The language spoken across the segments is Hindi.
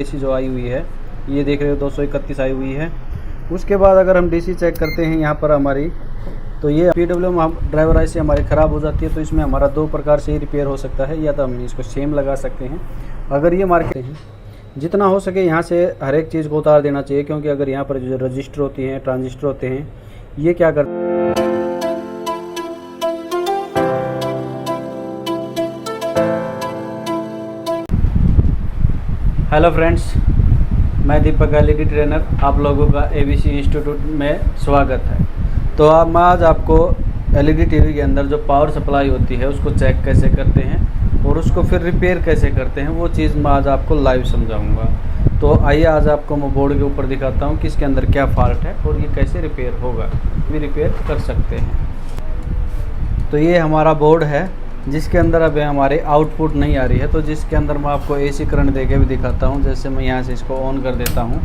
एसी जो आई हुई है ये देख रहे हो 231 आई हुई है। उसके बाद अगर हम डीसी चेक करते हैं यहाँ पर हमारी, तो ये PWM ड्राइवर आईसी हमारी ख़राब हो जाती है। तो इसमें हमारा दो प्रकार से ही रिपेयर हो सकता है, या तो हम इसको सेम लगा सकते हैं। अगर ये मार्केट है, जितना हो सके यहाँ से हर एक चीज़ को उतार देना चाहिए, क्योंकि अगर यहाँ पर जो रजिस्टर होती हैं, ट्रांजिस्टर होते हैं, ये क्या करते हैं। हेलो फ्रेंड्स, मैं दीपक एलईडी ट्रेनर, आप लोगों का ABC इंस्टीट्यूट में स्वागत है। तो मैं आज आपको एलईडी टीवी के अंदर जो पावर सप्लाई होती है उसको चेक कैसे करते हैं और उसको फिर रिपेयर कैसे करते हैं, वो चीज़ मैं आज आपको लाइव समझाऊंगा। तो आइए आज आपको मैं बोर्ड के ऊपर दिखाता हूँ कि इसके अंदर क्या फॉल्ट है और ये कैसे रिपेयर होगा, भी रिपेयर कर सकते हैं। तो ये हमारा बोर्ड है जिसके अंदर अभी हमारे आउटपुट नहीं आ रही है, तो जिसके अंदर मैं आपको AC करंट देके भी दिखाता हूँ। जैसे मैं यहाँ से इसको ऑन कर देता हूँ,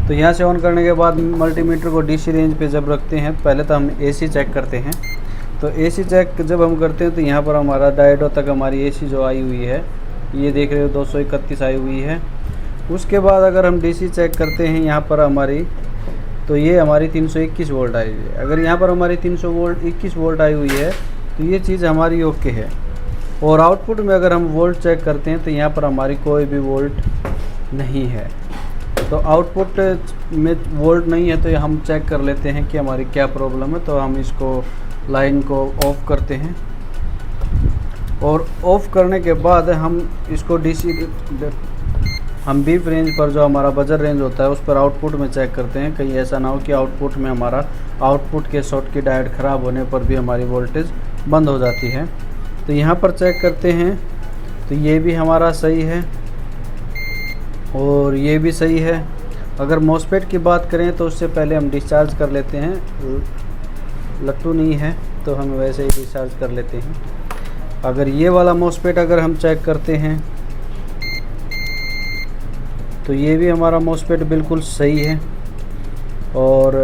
तो यहाँ से ऑन करने के बाद मल्टीमीटर को DC रेंज पे जब रखते हैं, पहले तो हम AC चेक करते हैं। तो AC चेक जब हम करते हैं तो यहाँ पर हमारा डायोड तक हमारी AC जो आई हुई है, ये देख रहे हो 231 आई हुई है। उसके बाद अगर हम DC चेक करते हैं यहाँ पर हमारी, तो ये हमारी 321 वोल्ट आई हुई है। अगर यहाँ पर हमारी 321 वोल्ट आई हुई है तो ये चीज़ हमारी ओके है। और आउटपुट में अगर हम वोल्ट चेक करते हैं तो यहाँ पर हमारी कोई भी वोल्ट नहीं है। तो आउटपुट में वोल्ट नहीं है, तो हम चेक कर लेते हैं कि हमारी क्या प्रॉब्लम है। तो हम इसको लाइन को ऑफ करते हैं और ऑफ करने के बाद हम इसको हम बीप रेंज पर जो हमारा बजर रेंज होता है उस पर आउटपुट में चेक करते हैं। कहीं ऐसा ना हो कि आउटपुट में हमारा आउटपुट के शॉर्ट की डायोड ख़राब होने पर भी हमारी वोल्टेज बंद हो जाती है। तो यहाँ पर चेक करते हैं, तो ये भी हमारा सही है और ये भी सही है। अगर मॉसफेट की बात करें तो उससे पहले हम डिस्चार्ज कर लेते हैं। लट्टू नहीं है तो हम वैसे ही डिस्चार्ज कर लेते हैं। अगर ये वाला मॉसफेट अगर हम चेक करते हैं तो ये भी हमारा मॉसफेट बिल्कुल सही है। और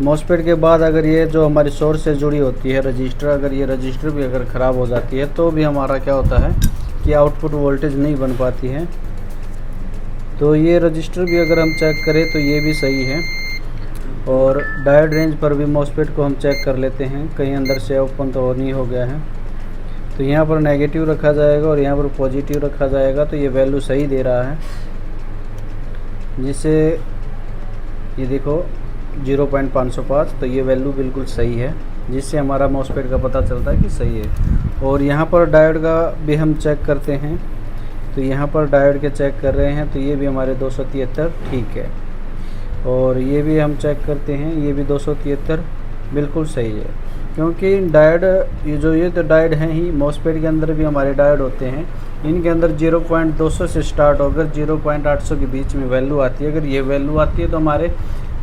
मॉसफेट के बाद अगर ये जो हमारी सोर्स से जुड़ी होती है रजिस्टर, अगर ये रजिस्टर भी अगर ख़राब हो जाती है तो भी हमारा क्या होता है कि आउटपुट वोल्टेज नहीं बन पाती है। तो ये रजिस्टर भी अगर हम चेक करें तो ये भी सही है। और डायोड रेंज पर भी मॉसफेट को हम चेक कर लेते हैं, कहीं अंदर से ओपन तो नहीं हो गया है। तो यहाँ पर नेगेटिव रखा जाएगा और यहाँ पर पॉजिटिव रखा जाएगा, तो ये वैल्यू सही दे रहा है। जिससे ये देखो 0.505, तो ये वैल्यू बिल्कुल सही है, जिससे हमारा मॉसफेट का पता चलता है कि सही है। और यहाँ पर डायोड का भी हम चेक करते हैं, तो यहाँ पर डायोड के चेक कर रहे हैं, तो ये भी हमारे 273 ठीक है। और ये भी हम चेक करते हैं, ये भी 273 बिल्कुल सही है। क्योंकि डायोड ये तो डायोड हैं ही, मॉसफेट के अंदर भी हमारे डायोड होते हैं। इनके अंदर 0.200 से स्टार्ट होकर 0.800 के बीच में वैल्यू आती है। अगर ये वैल्यू आती है तो हमारे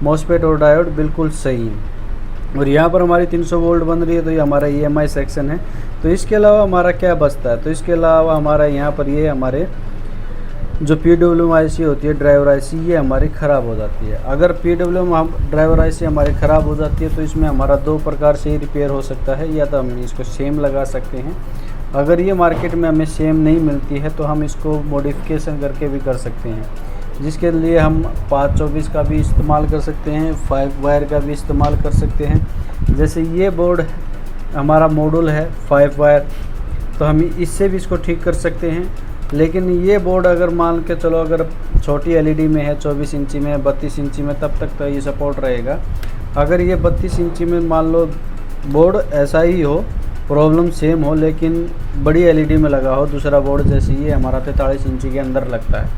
मॉसफेट और डायोड बिल्कुल सही है। और यहाँ पर हमारी 300 वोल्ट बन रही है, तो ये हमारा EMI सेक्शन है। तो इसके अलावा हमारा क्या बचता है, तो इसके अलावा हमारा यहाँ पर ये हमारे जो PWM IC होती है, ड्राइवर IC, ये हमारी ख़राब हो जाती है। अगर PWM ड्राइवर IC हमारी ख़राब हो जाती है तो इसमें हमारा दो प्रकार से ही रिपेयर हो सकता है, या तो हम इसको सेम लगा सकते हैं। अगर ये मार्केट में हमें सेम नहीं मिलती है तो हम इसको मॉडिफिकेशन करके भी कर सकते हैं, जिसके लिए हम 524 का भी इस्तेमाल कर सकते हैं, 5 वायर का भी इस्तेमाल कर सकते हैं। जैसे ये बोर्ड हमारा मॉड्यूल है 5 वायर, तो हम इससे भी इसको ठीक कर सकते हैं। लेकिन ये बोर्ड अगर मान के चलो अगर छोटी LED में है, 24 इंची में, 32 इंची में, तब तक तो ये सपोर्ट रहेगा। अगर ये 32 इंची में मान लो बोर्ड ऐसा ही हो, प्रॉब्लम सेम हो, लेकिन बड़ी LED में लगा हो दूसरा बोर्ड, जैसे ये हमारा 43 इंची के अंदर लगता है।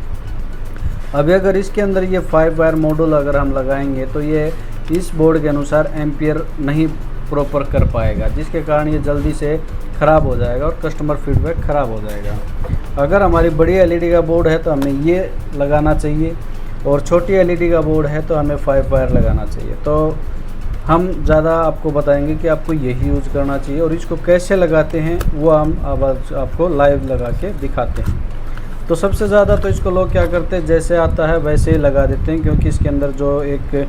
अभी अगर इसके अंदर ये 5 वायर मॉड्यूल अगर हम लगाएंगे तो ये इस बोर्ड के अनुसार एम्पियर नहीं प्रॉपर कर पाएगा, जिसके कारण ये जल्दी से ख़राब हो जाएगा और कस्टमर फीडबैक ख़राब हो जाएगा। अगर हमारी बड़ी LED का बोर्ड है तो हमें ये लगाना चाहिए, और छोटी LED का बोर्ड है तो हमें 5 वायर लगाना चाहिए। तो हम ज़्यादा आपको बताएंगे कि आपको यही यूज़ करना चाहिए, और इसको कैसे लगाते हैं वो हम अब आपको लाइव लगा के दिखाते हैं। तो सबसे ज़्यादा तो इसको लोग क्या करते हैं, जैसे आता है वैसे ही लगा देते हैं, क्योंकि इसके अंदर जो एक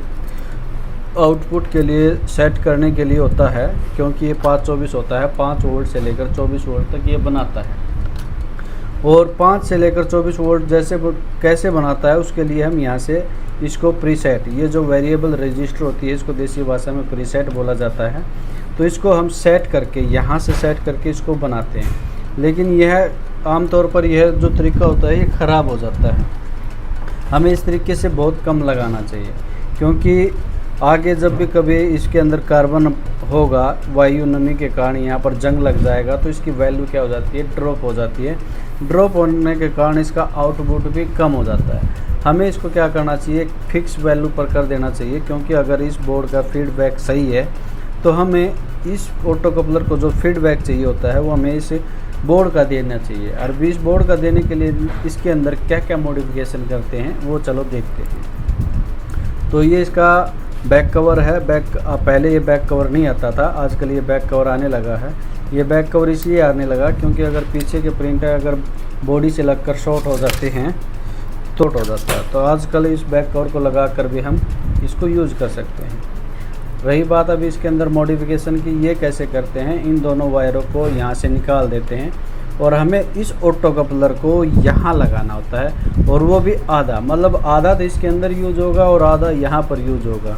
आउटपुट के लिए सेट करने के लिए होता है, क्योंकि ये 524 होता है, 5 वोल्ट से लेकर 24 वोल्ट तक ये बनाता है। और 5 से लेकर 24 वोल्ट जैसे कैसे बनाता है उसके लिए हम यहाँ से इसको प्रीसेट, ये जो वेरिएबल रजिस्टर होती है इसको देसी भाषा में प्रीसेट बोला जाता है, तो इसको हम सेट करके यहाँ से सेट करके इसको बनाते हैं। लेकिन यह आमतौर पर यह जो तरीका होता है ये ख़राब हो जाता है। हमें इस तरीके से बहुत कम लगाना चाहिए, क्योंकि आगे जब भी कभी इसके अंदर कार्बन होगा वायु नमी के कारण यहाँ पर जंग लग जाएगा तो इसकी वैल्यू क्या हो जाती है, ड्रॉप हो जाती है। ड्रॉप होने के कारण इसका आउटपुट भी कम हो जाता है। हमें इसको क्या करना चाहिए, एक फिक्स वैल्यू पर कर देना चाहिए, क्योंकि अगर इस बोर्ड का फीडबैक सही है तो हमें इस ऑटो कपलर को जो फीडबैक चाहिए होता है वो हमें इस बोर्ड का देना चाहिए। और इस बोर्ड का देने के लिए इसके अंदर क्या क्या मॉडिफिकेशन करते हैं वो चलो देखते हैं। तो ये इसका बैक कवर है। पहले ये बैक कवर नहीं आता था, आजकल ये बैक कवर आने लगा है। ये बैक कवर इसलिए आने लगा क्योंकि अगर पीछे के प्रिंटर अगर बॉडी से लगकर शॉर्ट हो जाते हैं तो हो जाता है, तो आजकल इस बैक कवर को लगा कर भी हम इसको यूज़ कर सकते हैं। रही बात अभी इसके अंदर मॉडिफिकेशन की, ये कैसे करते हैं, इन दोनों वायरों को यहाँ से निकाल देते हैं और हमें इस ऑटो कपलर को यहाँ लगाना होता है, और वो भी आधा, मतलब आधा तो इसके अंदर यूज होगा और आधा यहाँ पर यूज होगा।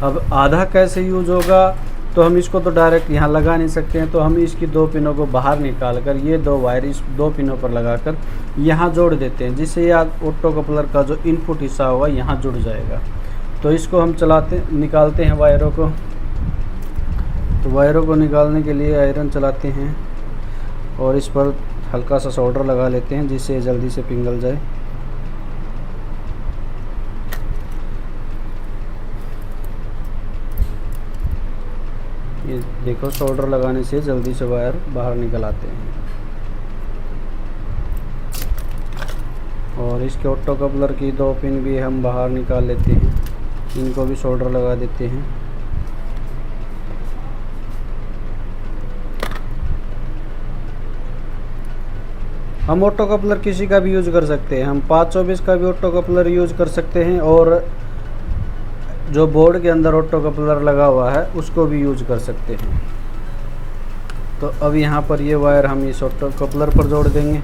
अब आधा कैसे यूज होगा, तो हम इसको तो डायरेक्ट यहाँ लगा नहीं सकते हैं, तो हम इसकी 2 पिनों को बाहर निकाल कर ये 2 वायर इस 2 पिनों पर लगाकर यहाँ जोड़ देते हैं, जिससे ये ऑटो कपलर का जो इनपुट हिस्सा होगा यहाँ जुड़ जाएगा। तो इसको हम निकालते हैं वायरों को। तो वायरों को निकालने के लिए आयरन चलाते हैं और इस पर हल्का सा सोल्डर लगा लेते हैं जिससे ये जल्दी से पिघल जाए। ये देखो, सोल्डर लगाने से जल्दी से वायर बाहर निकल आते हैं। और इसके ऑटो कपलर की 2 पिन भी हम बाहर निकाल लेते हैं, इनको भी सोल्डर लगा देते हैं। हम ऑटो कपलर किसी का भी यूज कर सकते हैं, हम 524 का भी ऑटो कपलर यूज कर सकते हैं, और जो बोर्ड के अंदर ऑटो कपलर लगा हुआ है उसको भी यूज कर सकते हैं। तो अब यहाँ पर ये वायर हम इस ऑटो कपलर पर जोड़ देंगे।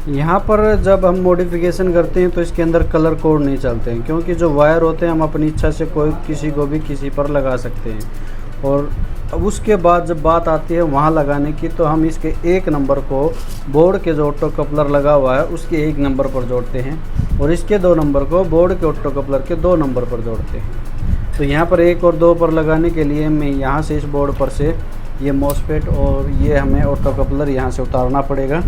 यहाँ पर जब हम मॉडिफिकेशन करते हैं तो इसके अंदर कलर कोड नहीं चलते हैं, क्योंकि जो वायर होते हैं हम अपनी इच्छा से कोई किसी को भी किसी पर लगा सकते हैं। और अब उसके बाद जब बात आती है वहाँ लगाने की, तो हम इसके 1 नंबर को बोर्ड के जो ऑटो कपलर लगा हुआ है उसके 1 नंबर पर जोड़ते हैं, और इसके 2 नंबर को बोर्ड के ऑटो कपलर के 2 नंबर पर जोड़ते हैं। तो यहाँ पर 1 और 2 पर लगाने के लिए मैं यहाँ से इस बोर्ड पर से ये मॉसफेट और ये हमें ऑटो कपलर यहाँ से उतारना पड़ेगा।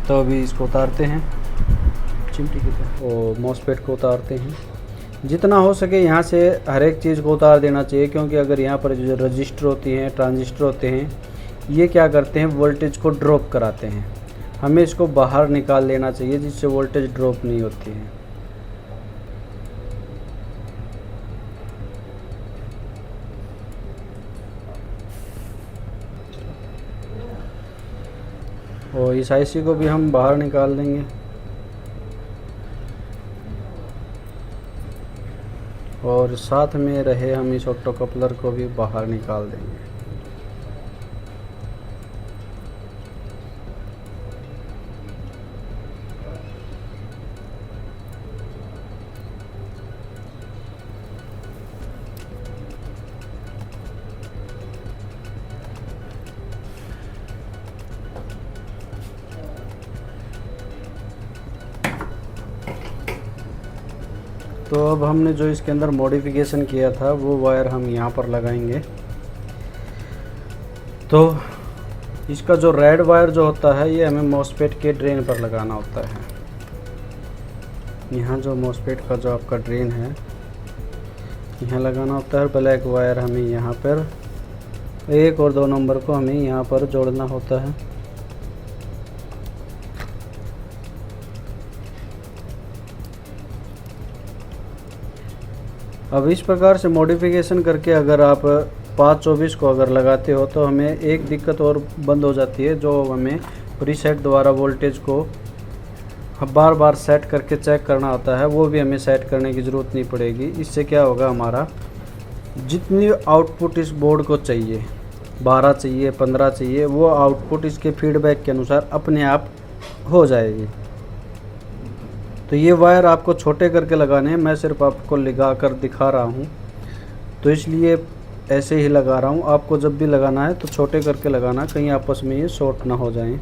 तो अभी इसको उतारते हैं, चिमटी की तरह और मॉसफेट को उतारते हैं। जितना हो सके यहाँ से हर एक चीज़ को उतार देना चाहिए, क्योंकि अगर यहाँ पर जो रजिस्टर होती हैं, ट्रांजिस्टर होते हैं, ये क्या करते हैं, वोल्टेज को ड्रॉप कराते हैं। हमें इसको बाहर निकाल लेना चाहिए जिससे वोल्टेज ड्रॉप नहीं होती है। और इस आईसी को भी हम बाहर निकाल देंगे। और साथ में रहे हम इस ऑटो कपलर को भी बाहर निकाल देंगे। तो अब हमने जो इसके अंदर मॉडिफिकेशन किया था वो वायर हम यहाँ पर लगाएंगे। तो इसका जो रेड वायर जो होता है ये हमें मॉसफेट के ड्रेन पर लगाना होता है। यहाँ जो मॉसफेट का जो आपका ड्रेन है यहाँ लगाना होता है। ब्लैक वायर हमें यहाँ पर 1 और 2 नंबर को हमें यहाँ पर जोड़ना होता है। अब इस प्रकार से मॉडिफिकेशन करके अगर आप 524 को अगर लगाते हो तो हमें एक दिक्कत और बंद हो जाती है, जो हमें प्रीसेट द्वारा वोल्टेज को बार बार सेट करके चेक करना होता है, वो भी हमें सेट करने की ज़रूरत नहीं पड़ेगी। इससे क्या होगा, हमारा जितनी आउटपुट इस बोर्ड को चाहिए, 12 चाहिए, 15 चाहिए, वो आउटपुट इसके फीडबैक के अनुसार अपने आप हो जाएगी। तो ये वायर आपको छोटे करके लगाने हैं, मैं सिर्फ आपको लगा कर दिखा रहा हूँ, तो इसलिए ऐसे ही लगा रहा हूँ। आपको जब भी लगाना है तो छोटे करके लगाना, कहीं आपस में ये शॉर्ट ना हो जाएं।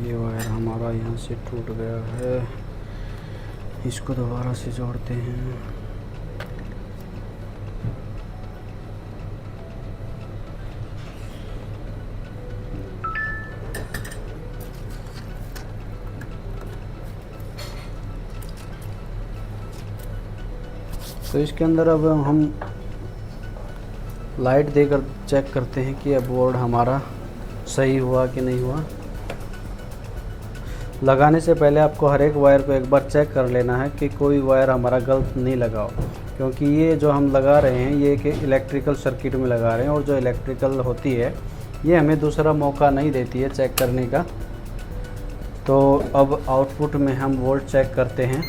ये वायर हमारा यहाँ से टूट गया है, इसको दोबारा से जोड़ते हैं। तो इसके अंदर अब हम लाइट देकर चेक करते हैं कि अब बोर्ड हमारा सही हुआ कि नहीं हुआ। लगाने से पहले आपको हर एक वायर को एक बार चेक कर लेना है कि कोई वायर हमारा गलत नहीं लगा हो, क्योंकि ये जो हम लगा रहे हैं ये कि इलेक्ट्रिकल सर्किट में लगा रहे हैं, और जो इलेक्ट्रिकल होती है ये हमें दूसरा मौका नहीं देती है चेक करने का। तो अब आउटपुट में हम वोल्ट चेक करते हैं।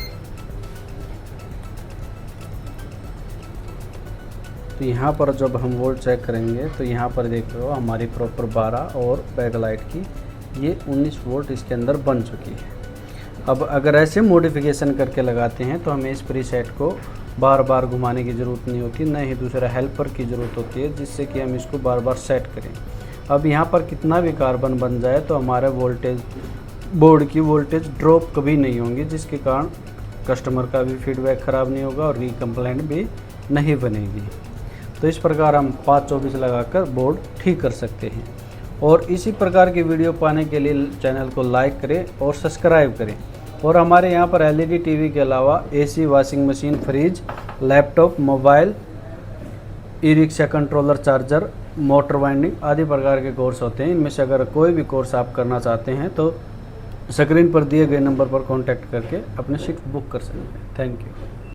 तो यहाँ पर जब हम वोल्ट चेक करेंगे तो यहाँ पर देख रहे हो हमारी प्रॉपर 12 और बैकलाइट की ये 19 वोल्ट इसके अंदर बन चुकी है। अब अगर ऐसे मॉडिफिकेशन करके लगाते हैं तो हमें इस प्रीसेट को बार बार घुमाने की ज़रूरत नहीं होती, न ही दूसरा हेल्पर की ज़रूरत होती है जिससे कि हम इसको बार बार सेट करें। अब यहाँ पर कितना भी कार्बन बन जाए तो हमारे वोल्टेज बोर्ड की वोल्टेज ड्रॉप कभी नहीं होंगी, जिसके कारण कस्टमर का भी फीडबैक ख़राब नहीं होगा और रीकम्प्लेंट भी नहीं बनेगी। तो इस प्रकार हम 524 लगाकर बोर्ड ठीक कर सकते हैं। और इसी प्रकार की वीडियो पाने के लिए चैनल को लाइक करें और सब्सक्राइब करें। और हमारे यहाँ पर एलईडी टीवी के अलावा AC, washing machine, fridge, laptop, mobile, e rickshaw controller, charger, motor winding आदि प्रकार के कोर्स होते हैं। इनमें से अगर कोई भी कोर्स आप करना चाहते हैं तो स्क्रीन पर दिए गए नंबर पर कॉन्टैक्ट करके अपने सीट बुक कर सकते हैं। Thank you.